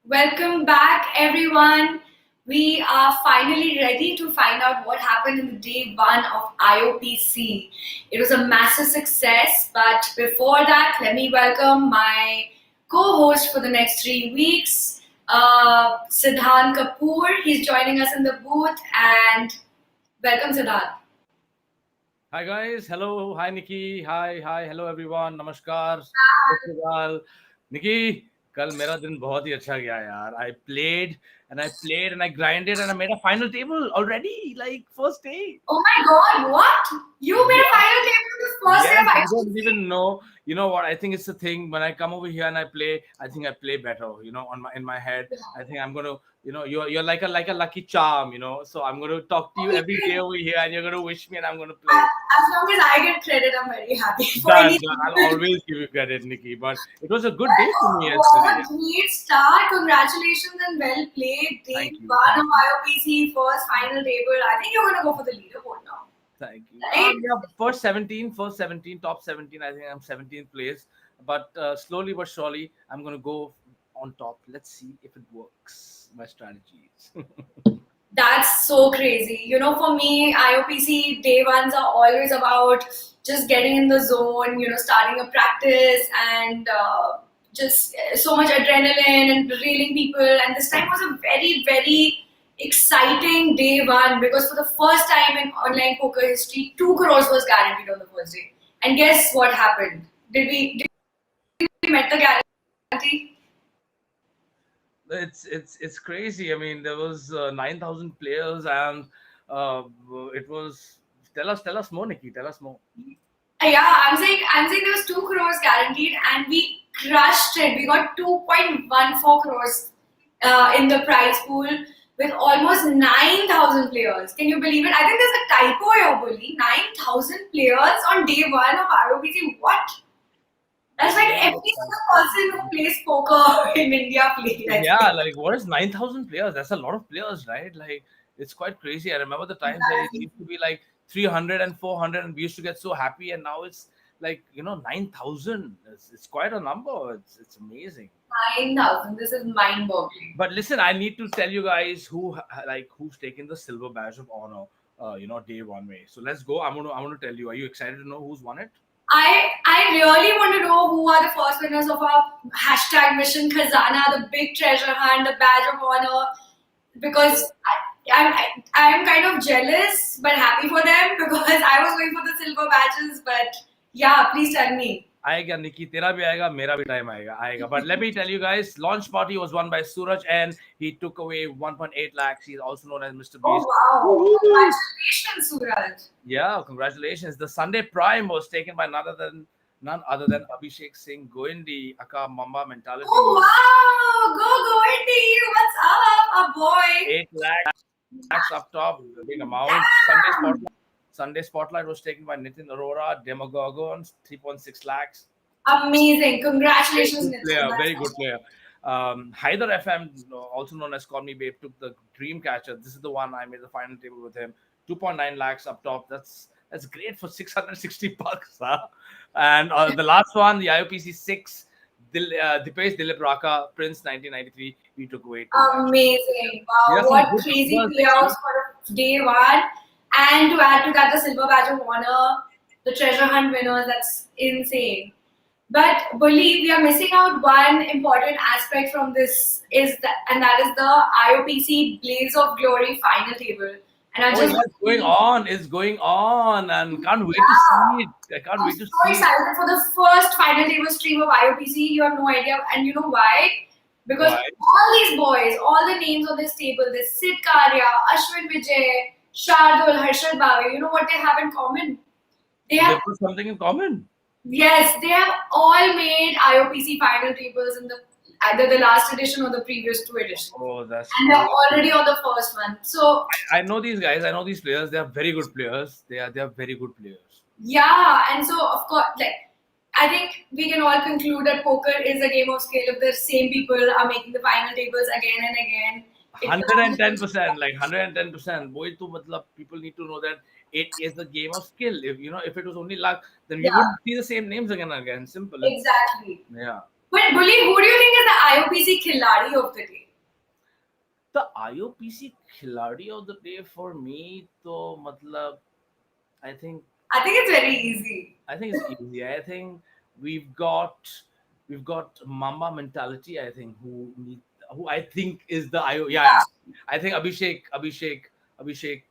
Welcome back, everyone. We are finally ready to find out what happened in the day one of IOPC. It was a massive success, but before that, let me welcome my co host for the next 3 weeks, Siddhanth Kapoor. He's joining us in the booth, and welcome, Siddhanth. Hi guys, hello, hi Nikki, hi, hello everyone, namaskar, सत श्री अकाल. Nikki, कल मेरा दिन बहुत ही अच्छा गया यार. I played and I grinded and I made a final table already, like first day. Oh my god, what? You made a Yeah. final table on the first day Yes, of you don't IOPC? even know. You know what? I think it's the thing when I come over here and I play. I think I play better. On my in my head, I think I'm gonna. You're like a lucky charm. So I'm gonna talk to you every day over here, and you're gonna wish me, and I'm gonna play. As long as I get credit, I'm very happy for Done, anything. done. I'll always give you credit, Nikki. But it was a good day for me Well, yesterday. what a great start. Congratulations and well played. Day Thank you, one thank of you, IOPC, first final table. I think you're going to go for the leaderboard now. thank you. Right? Yeah, first 17, top 17. I think I'm 17th place. But slowly but surely, I'm gonna go on top. Let's see if it works. My strategies. That's so crazy. For me, IOPC day ones are always about just getting in the zone, starting a practice and just so much adrenaline and reeling people. And this time was a very, very exciting day one because for the first time in online poker history, 2 crores was guaranteed on the first day. And guess what happened? Did we met the guarantee? It's crazy. I mean, there was 9,000 players, and uh, it was. Tell us more, Nikki. Tell us more. Yeah, I'm saying there was 2 crores guaranteed, and we crushed it. We got 2.14 crores in the prize pool with almost 9,000 players. Can you believe it? I think there's a typo here, bully. 9,000 players on day one of ROPC. What? That's like Yeah, every single person who plays poker in India played, I yeah. think. Like, what is 9,000 players? That's a lot of players, right? Like, it's quite crazy. I remember the times where it used to be like 300 and 400, and we used to get so happy, and now it's like 9,000. It's quite a number. It's amazing. 9,000. This is mind-boggling. But listen, I need to tell you guys who's taken the silver badge of honor. Day one way. So let's go. I'm gonna tell you. Are you excited to know who's won it? I really want to know who are the first winners of our hashtag Mission Khazana, the big treasure hunt, the badge of honor, because I'm kind of jealous but happy for them because I was going for the silver badges. But yeah, please tell me. आएगा निकी तेरा भी आएगा मेरा भी time आएगा but let me tell you guys, launch party was won by Suraj and he took away 1.8 lakhs. He's also known as Mr. Oh Beast. wow! Woohoo! Congratulations, Suraj. Yeah, congratulations. The Sunday Prime was taken by none other than Abhishek Singh Goindi, aka Mamba Oh mentality. wow! Go Indy! What's up, a boy? 8 lakhs up top, a big amount. Sunday Spotlight was taken by Nitin Arora, Demogorgons, 3.6 lakhs. Amazing! Very Congratulations, good Nitin. player, That's very good player. Haider FM, also known as Call Me Babe, took the dream catcher. This is the one I made the final table with him. 2.9 lakhs up top. That's great for 660 bucks. Huh? And the last one, the IOPC 6, Dipesh Dilip Raka, Prince 1993, we took away 2 lakhs. amazing! These Wow, are some what good crazy numbers this playouts week. for day one. And to add to that, the silver badge of honor, the treasure hunt winners. That's insane. But Bully, we are missing out one important aspect from this and that is the IOPC Blaze of Glory final table. And I Oh just yeah, want it's to going see, on. It's going on, and can't wait to see yeah, it. I can't I'm wait to so see it. excited for the first final table stream of IOPC. You have no idea, and you know why? Because Why? all these boys, all the names on this table, this Sid Karya, Ashwin Vijay, Shardul, Harshad Bave, you know what they have in common? They They have put something in common. Yes, they have all made IOPC final tables in the either the last edition or the previous 2 editions. Oh, that's And they're great. already on the first one. So I know these guys. I know these players. They are very good players. They are very good players. yeah, and so of course I think we can all conclude that poker is a game of skill if the same people are making the final tables again and again. It Hundred and ten comes percent, like 110%. Boy, to matlab, people need to know that it is the game of skill. If it was only luck, then we yeah, wouldn't see the same names again and again. Simple. exactly. Yeah. But Bully, who do you think is the IOPC Khiladi of the day? The IOPC खिलाड़ी of the day for me, तो मतलब I think I think it's very easy. it's easy. I think we've got we've got Mamba mentality. I think who I think is the IO. Yeah, I think Abhishek Goendi. Abhishek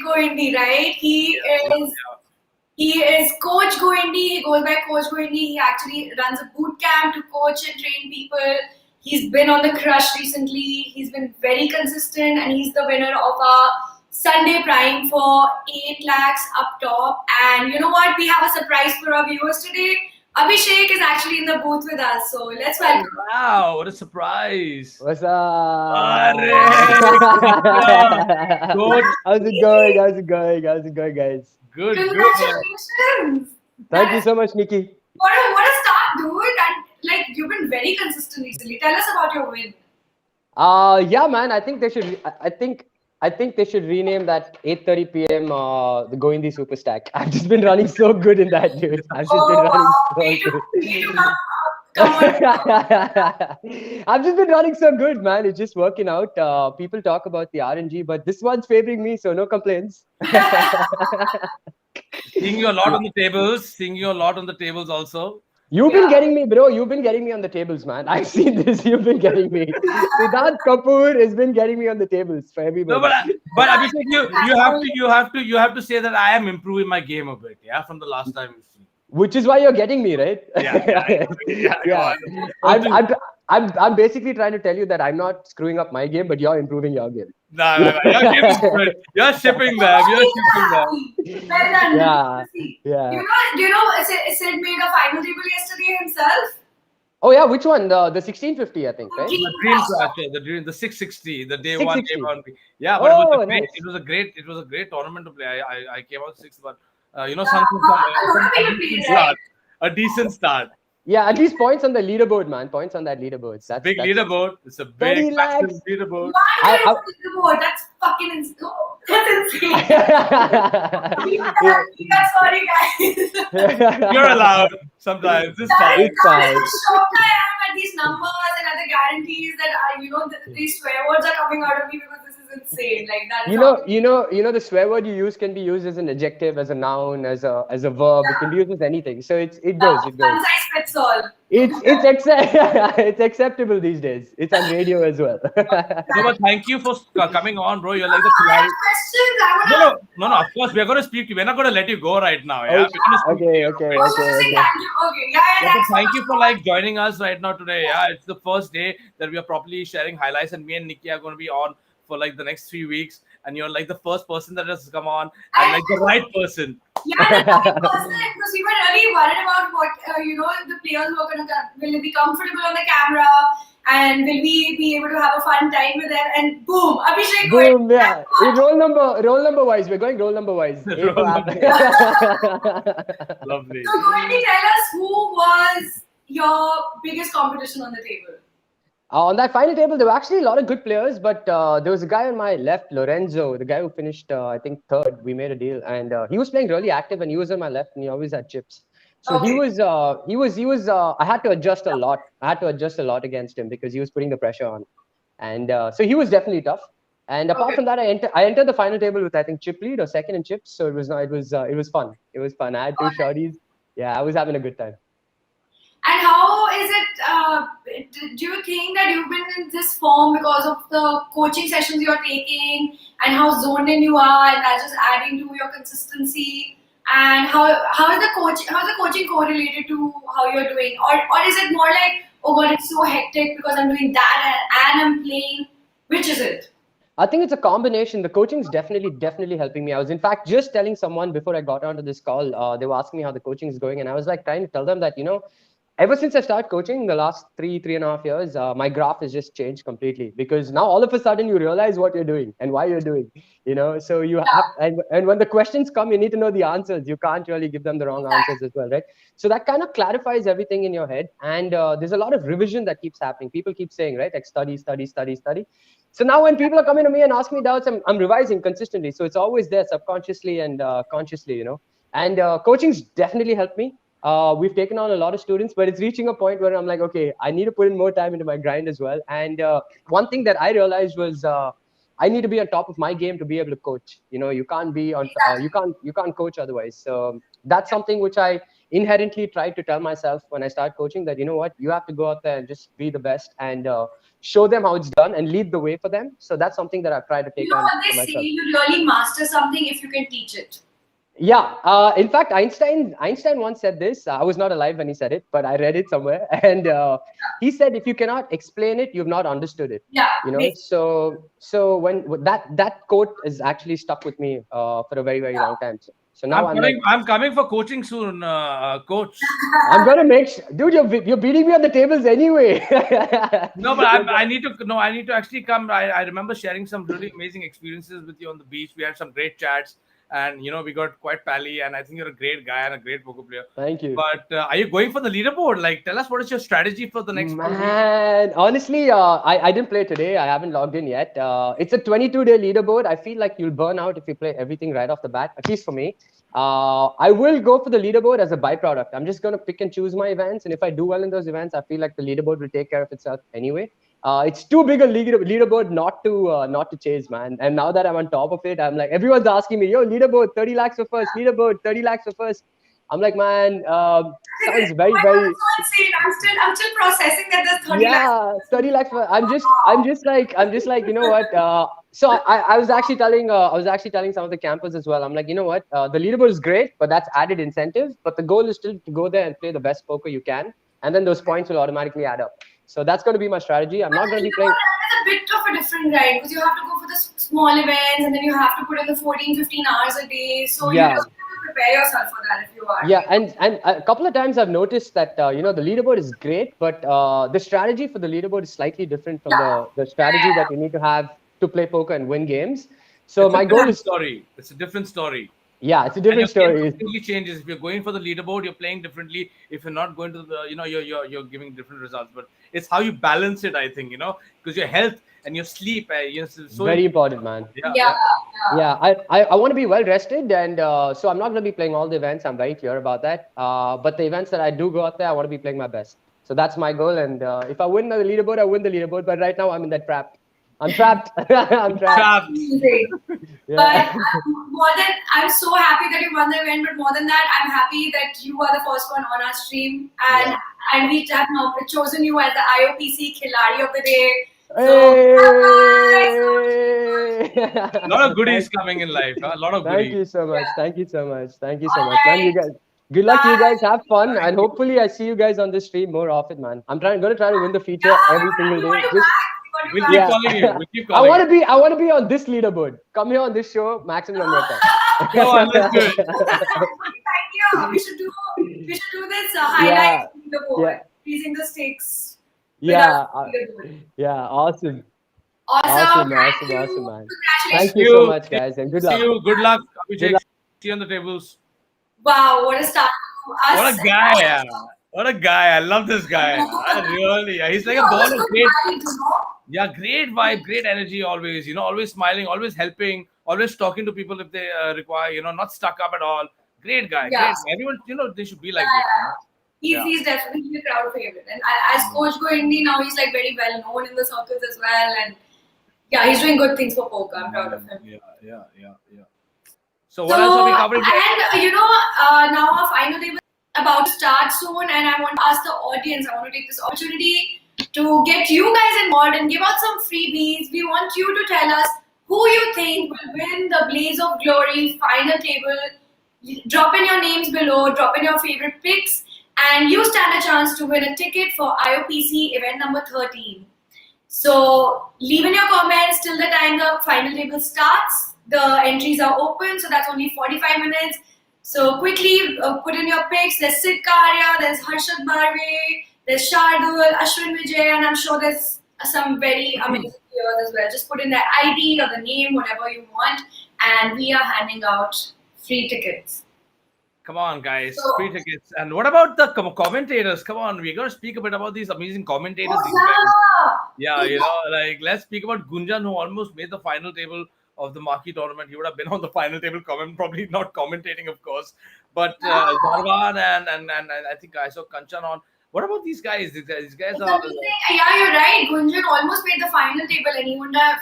Goendi, right? Yeah. He is Coach Goendi. He goes by Coach Goendi. He actually runs a boot camp to coach and train people. He's been on the crush recently. He's been very consistent, and he's the winner of our Sunday Prime for 8 lakhs up top. And you know what? We have a surprise for our viewers today. Abhishek is actually in the booth with us, so let's welcome. Wow, what a surprise! What's up? Good. How's it going? How's it going? How's it going, guys? Good. Congratulations! Thank you so much, Nikki. What a start, dude! And like you've been very consistent recently. Tell us about your win. Yeah, man. I think they should. I think they should rename that 8:30 p.m. The Goindi Super Stack. I've just been running so good in that, dude. I've just been running so good. Come on. I've just been running so good, man. It's just working out. People talk about the RNG, but this one's favoring me, so no complaints. Seeing you a lot on the tables. Seeing you a lot on the tables also. You've been getting me, bro. You've been getting me on the tables, man. I've seen this. You've been getting me. Siddhanth Kapoor has been getting me on the tables for everybody. No, but Abhishek, you have to say that I am improving my game a bit. Yeah, from the last time we've seen. Which is why you're getting me, right? Yeah. I'm basically trying to tell you that I'm not screwing up my game, but you're improving your game. No. Your game is good. You're shipping them. Well done. Yeah. Do you know Sid made a final table yesterday himself? Oh yeah, which one? The 1650, I think, right? The dream catcher, the 660, the day 660. one. Yeah, but it was nice. it was a great tournament to play. I came out sixth, but a decent start. Yeah, at least points on the leaderboard, man. Points on that leaderboard. That's Leaderboard. It's a 30 big lakhs. leaderboard. Leaderboard. That's fucking insane. That's insane. Sorry, guys. You're allowed sometimes. It's fine. It's fine. Shocked I am at these numbers and other guarantees that these swear words are coming out of me because this is insane. Like that. You know the swear word you use can be used as an adjective, as a noun, as a verb. It can be used as anything. So it goes. One size fits all. It's acceptable these days. It's on radio as well. No, but thank you for coming on, bro. You're like the I have questions. No. Of course, we're going to speak to you. We're not going to let you go right now. Yeah. Okay. Yeah. Thank you for like joining us right now today. Yeah, it's the first day that we are properly sharing highlights, and me and Nikki are going to be on for like the next 3 weeks. And you're like the first person that has come on, and like the right person. Yeah, because we were really worried about what the players were gonna will they be comfortable on the camera, and will we be able to have a fun time with them? And boom, Abhishek. Boom, yeah. Roll number wise. We're going roll number wise. Lovely. So, go ahead and tell us who was your biggest competition on the table. On that final table, there were actually a lot of good players, but there was a guy on my left, Lorenzo, the guy who finished, I think, third. We made a deal, and he was playing really active, and he was on my left, and he always had chips. So Okay. he was. I had to adjust a lot. I had to adjust a lot against him because he was putting the pressure on, and so he was definitely tough. And apart from that, I entered the final table with I think chip lead or second in chips. So it was fun. It was fun. I had two shorties. Yeah, I was having a good time. And how is it? Do you think that you've been in this form because of the coaching sessions you're taking, and how zoned in you are, and that's just adding to your consistency? And how is the coaching correlated to how you're doing, or is it more like, oh god, it's so hectic because I'm doing that and I'm playing? Which is it? I think it's a combination. The coaching is definitely helping me. I was in fact just telling someone before I got onto this call. They were asking me how the coaching is going, and I was like trying to tell them that ever since I started coaching the last 3.5 years, my graph has just changed completely, because now all of a sudden you realize what you're doing and why you're doing, so you have, and when the questions come, you need to know the answers. You can't really give them the wrong answers as well, right? So that kind of clarifies everything in your head. And there's a lot of revision that keeps happening. People keep saying, right, like study. So now when people are coming to me and asking me doubts, I'm revising consistently. So it's always there subconsciously and consciously, and coaching's definitely helped me. We've taken on a lot of students, but it's reaching a point where I'm like, okay, I need to put in more time into my grind as well. And one thing that I realized was I need to be on top of my game to be able to coach. You can't be on, you can't coach otherwise. So that's something which I inherently try to tell myself when I start coaching, that what, you have to go out there and just be the best and show them how it's done and lead the way for them. So that's something that I've tried to You take know on what they for say? myself. You really master something if you can teach it. Yeah. In fact, Einstein once said this. I was not alive when he said it, but I read it somewhere, and he said, "If you cannot explain it, you've not understood it." Yeah, So when that quote is actually stuck with me for a very very long time. So now I'm like, I'm coming for coaching soon, coach. I'm gonna make dude, you're beating me on the tables anyway. No, but I need to. No, I need to actually come. I remember sharing some really amazing experiences with you on the beach. We had some great chats, and we got quite pally. And I think you're a great guy and a great poker player. Thank you. But are you going for the leaderboard? Like, tell us what is your strategy for the next 2 weeks? Man, honestly, I didn't play today. I haven't logged in yet. It's a 22-day leaderboard. I feel like you'll burn out if you play everything right off the bat, at least for me. I will go for the leaderboard as a byproduct. I'm just going to pick and choose my events. And if I do well in those events, I feel like the leaderboard will take care of itself anyway. It's too big a leaderboard not to chase, man. And now that I'm on top of it, I'm like, everyone's asking me, yo, leaderboard, 30 lakhs for first, leaderboard, 30 lakhs for first. I'm like, man, sounds very, very. Insane. I'm still processing that there's 30 Yeah, 30 lakhs. I'm just like, you know what? So I was actually telling some of the campers as well. I'm like, you know what? The leaderboard is great, but that's added incentive. But the goal is still to go there and play the best poker you can, and then those points will automatically add up. So that's going to be my strategy. I'm not going to be playing. It's a bit of a different ride because you have to go for the small events and then you have to put in the 14, 15 hours a day. So you Yeah. have to prepare yourself for that if you are. Yeah, and a couple of times I've noticed that the leaderboard is great, but the strategy for the leaderboard is slightly different from the strategy that you need to have to play poker and win games. So It's my a goal different is story. It's a different story. yeah, it's a And your different game story. completely changes. If you're going for the leaderboard, you're playing differently. If you're not going to the, you're giving different results. But it's how you balance it, I think, because your health and your sleep, so Very important, man. Yeah. Yeah, I want to be well rested, and so I'm not going to be playing all the events. I'm very clear about that. But the events that I do go out there, I want to be playing my best. So that's my goal. And if I win the leaderboard, I win the leaderboard. But right now, I'm in that trap. I'm trapped. I'm trapped. But I'm so happy that you won the event. But more than that, I'm happy that you are the first one on our stream, and we have now chosen you as the IOPC Khiladi of the Day. Hey! A lot of goodies coming in life. A lot of goodies. Thank you so much. Thank you so much. Thank you so much, man. You guys, good luck. You guys have fun, and hopefully, I see you guys on this stream more often, man. I'm going to try to win the feature every single day. We'll keep calling you. We'll keep calling I want to be on this leaderboard. Come here on this show, maximum record. Go on, let's do it. Thank you. We should do this highlight leaderboard, increasing the stakes. Yeah, awesome. Awesome, man. Congratulations. Thank you so much, guys, and good luck. See you. Good luck. See you on the tables. Wow, what a start. What a guy. What a guy. I love this guy. He's like a ball of great. Yeah, great vibe, great energy always. Always smiling, always helping, always talking to people if they require, not stuck up at all. Great guy. Yeah. Great. Everyone, they should be like this. He's definitely a crowd favorite. And as Coach Goindi now, he's like very well known in the circles as well. And yeah, he's doing good things for poker. I'm proud of him. Yeah. So what else are we covering? And now our final day is about to start soon. And I want to ask the audience, I want to take this opportunity to get you guys involved and give out some freebies. We want you to tell us who you think will win the Blaze of Glory final table. Drop in your names below, drop in your favorite picks, and you stand a chance to win a ticket for IOPC event number 13. So leave in your comments till the time the final table starts. The entries are open, so that's only 45 minutes. So quickly put in your picks. There's Sid Karia, there's Harshad Barve, there's Shardul, Ashwin Vijay, and I'm sure there's some very amazing players as well. Just put in their ID or the name, whatever you want, and we are handing out free tickets. Come on, guys, free tickets. And what about the commentators? Come on, we're going to speak a bit about these amazing commentators. Let's speak about Gunjan, who almost made the final table of the marquee tournament. He would have been on the final table comment, probably not commentating, of course. But Zarwan and I think I saw Kanchan on. What about these guys? These guys It's are amazing. Yeah, you're right. Gunjan almost made the final table, and he wouldn't have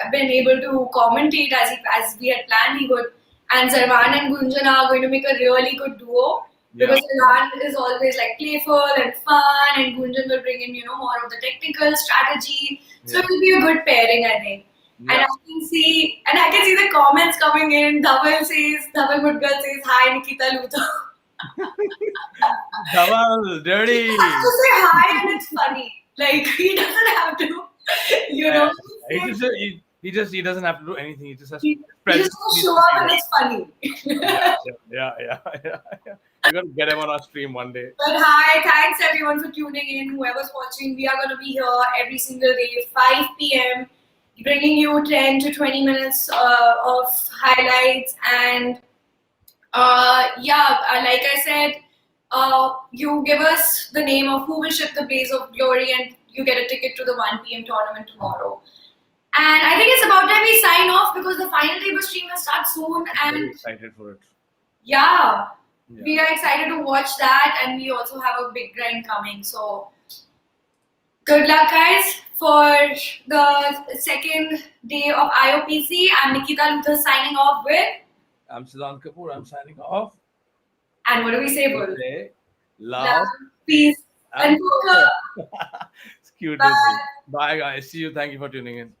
been able to commentate as we had planned he would. And Zarwan and Gunjan are going to make a really good duo because Zarwan is always like playful and fun, and Gunjan will bring in more of the technical strategy. So it will be a good pairing, I think. Yeah. And I can see the comments coming in. Dhaval Mudgal says, "Hi, Nikita Luther." Dhaval, dirty. He has to say hi and it's funny. Like he doesn't have to, He doesn't have to do anything. He just has to he just has to show up and it's funny. Yeah. You gotta get him on our stream one day. But hi, thanks everyone for tuning in. Whoever's watching, we are going to be here every single day, 5 p.m., bringing you 10 to 20 minutes of highlights. And like I said, you give us the name of who will ship the Blaze of Glory, and you get a ticket to the 1 p.m. tournament tomorrow. And I think it's about time we sign off because the final table stream will start soon. And I'm very excited for it. Yeah, we are excited to watch that, and we also have a big grind coming. So, good luck, guys, for the second day of IOPC. I'm Nikita Luther signing off with. I'm Siddhanth Kapoor. I'm signing off. And what do we say, Bull? Love, peace, and poker. It's cute. Bye. Bye, guys. See you. Thank you for tuning in.